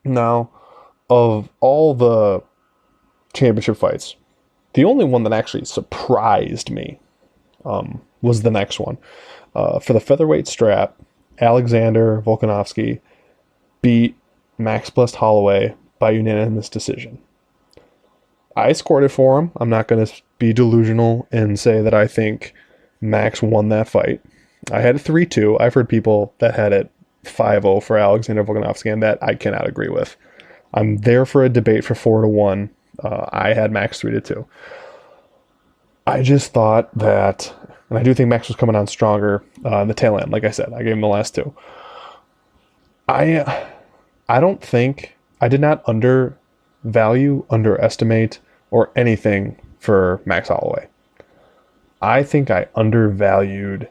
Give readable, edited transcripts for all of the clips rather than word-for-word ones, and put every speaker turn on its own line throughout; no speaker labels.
Now, of all the championship fights, the only one that actually surprised me was the next one. For the featherweight strap, Alexander Volkanovski beat Max Blessed Holloway by unanimous decision. I scored it for him. I'm not going to be delusional and say that I think Max won that fight. I had it 3-2. I've heard people that had it 5-0 for Alexander Volkanovski, and that I cannot agree with. I'm there for a debate for 4-1. I had Max 3-2. I just thought that, and I do think Max was coming on stronger in the tail end. Like I said, I gave him the last two. I I don't think I did not underestimate, or anything for Max Holloway. I think I undervalued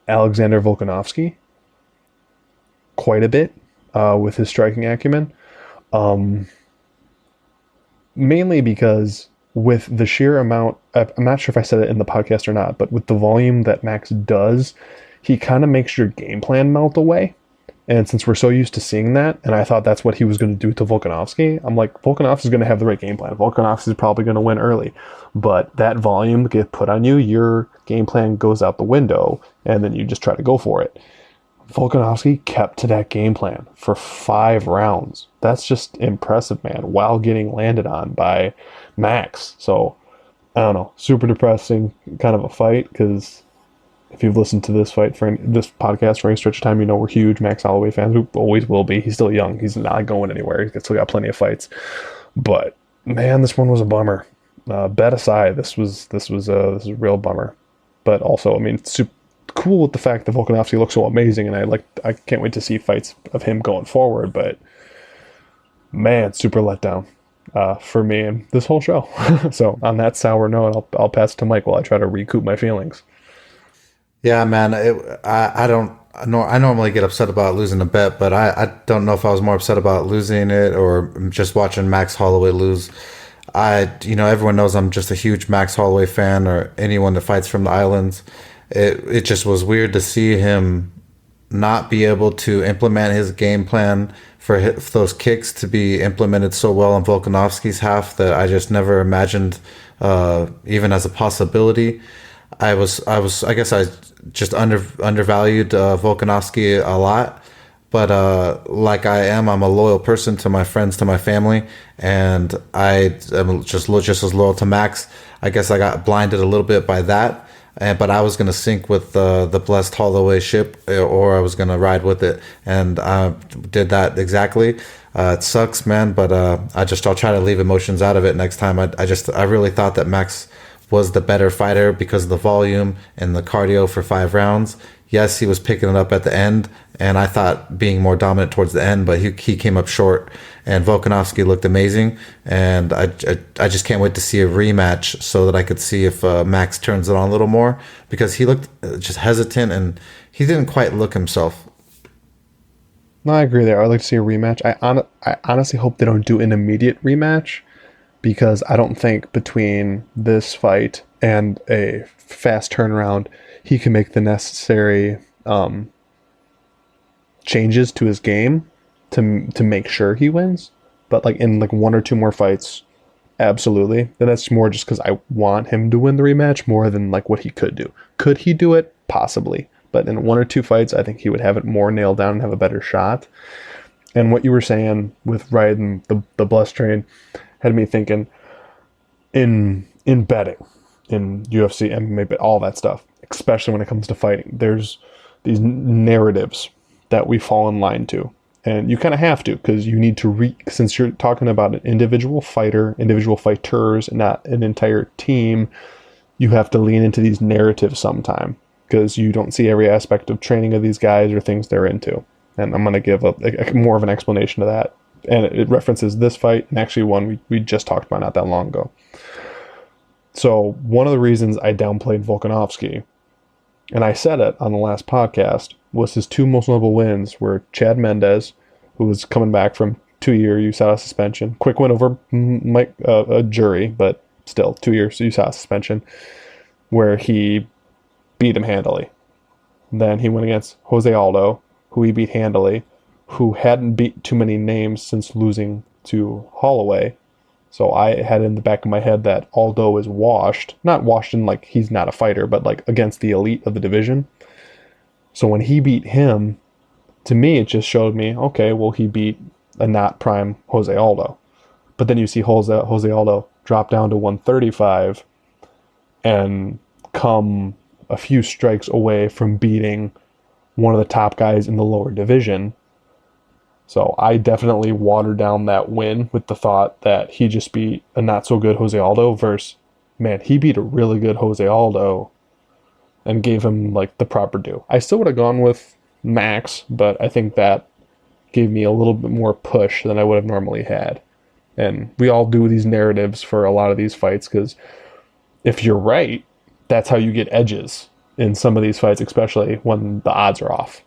Alexander Volkanovski quite a bit with his striking acumen. Um, Mainly because with the sheer amount, I'm not sure if I said it in the podcast or not, but with the volume that Max does, he kind of makes your game plan melt away. And since we're so used to seeing that, and I thought that's what he was going to do to Volkanovski, I'm like, Volkanovski's going to have the right game plan. Volkanovski's probably going to win early. But that volume gets put on you, your game plan goes out the window, and then you just try to go for it. Volkanovski kept to that game plan for 5 rounds. That's just impressive, man, while getting landed on by Max. So, I don't know, super depressing kind of a fight, because if you've listened to this this podcast for any stretch of time, you know we're huge Max Holloway fans. We always will be. He's still young. He's not going anywhere. He's still got plenty of fights. But man, this one was a bummer. Bet aside, this was a real bummer. But also, I mean, it's super cool with the fact that Volkanovski looks so amazing, and I can't wait to see fights of him going forward. But man, super letdown for me and this whole show. So on that sour note, I'll pass it to Mike while I try to recoup my feelings.
Yeah, man. I don't. I normally get upset about losing a bet, but I don't know if I was more upset about losing it or just watching Max Holloway lose. Everyone knows I'm just a huge Max Holloway fan, or anyone that fights from the islands. It just was weird to see him not be able to implement his game plan for those kicks to be implemented so well on Volkanovski's half that I just never imagined, even as a possibility. I guess I just undervalued Volkanovski a lot. But like I'm a loyal person to my friends, to my family, and I am just as loyal to Max. I guess I got blinded a little bit by that, but I was gonna sink with the blessed Holloway ship, or I was gonna ride with it, and I did that exactly. It sucks, man, but I'll try to leave emotions out of it next time. I really thought that Max was the better fighter because of the volume and the cardio for 5 rounds. Yes, he was picking it up at the end, and I thought being more dominant towards the end, but he came up short. And Volkanovski looked amazing, and I just can't wait to see a rematch so that I could see if Max turns it on a little more, because he looked just hesitant and he didn't quite look himself.
No, I agree there. I'd like to see a rematch. I honestly hope they don't do an immediate rematch, because I don't think between this fight and a fast turnaround, he can make the necessary changes to his game to make sure he wins. But like in like one or two more fights, absolutely. Then that's more just because I want him to win the rematch more than like what he could do. Could he do it? Possibly. But in one or two fights, I think he would have it more nailed down and have a better shot. And what you were saying with riding the bus train had me thinking in betting, in UFC, MMA, but all that stuff, especially when it comes to fighting. There's these narratives that we fall in line to. And you kind of have to, because you need to since you're talking about an individual fighter, individual fighters, and not an entire team, you have to lean into these narratives sometime, because you don't see every aspect of training of these guys or things they're into. And I'm going to give a more of an explanation to that. And it references this fight, and actually one we just talked about not that long ago. So one of the reasons I downplayed Volkanovski, and I said it on the last podcast, was his two most notable wins were Chad Mendez, who was coming back from 2-year USADA suspension. Quick win over Mike, a jury, but still 2 years USADA suspension, where he beat him handily. Then he went against Jose Aldo, who he beat handily, who hadn't beat too many names since losing to Holloway. So I had in the back of my head that Aldo is washed. Not washed in like he's not a fighter, but like against the elite of the division. So when he beat him, to me, it just showed me, okay, well, he beat a not prime Jose Aldo. But then you see Jose Aldo drop down to 135 and come a few strikes away from beating one of the top guys in the lower division. So I definitely watered down that win with the thought that he just beat a not so good Jose Aldo versus, man, he beat a really good Jose Aldo and gave him like the proper due. I still would have gone with Max, but I think that gave me a little bit more push than I would have normally had. And we all do these narratives for a lot of these fights because if you're right, that's how you get edges in some of these fights, especially when the odds are off.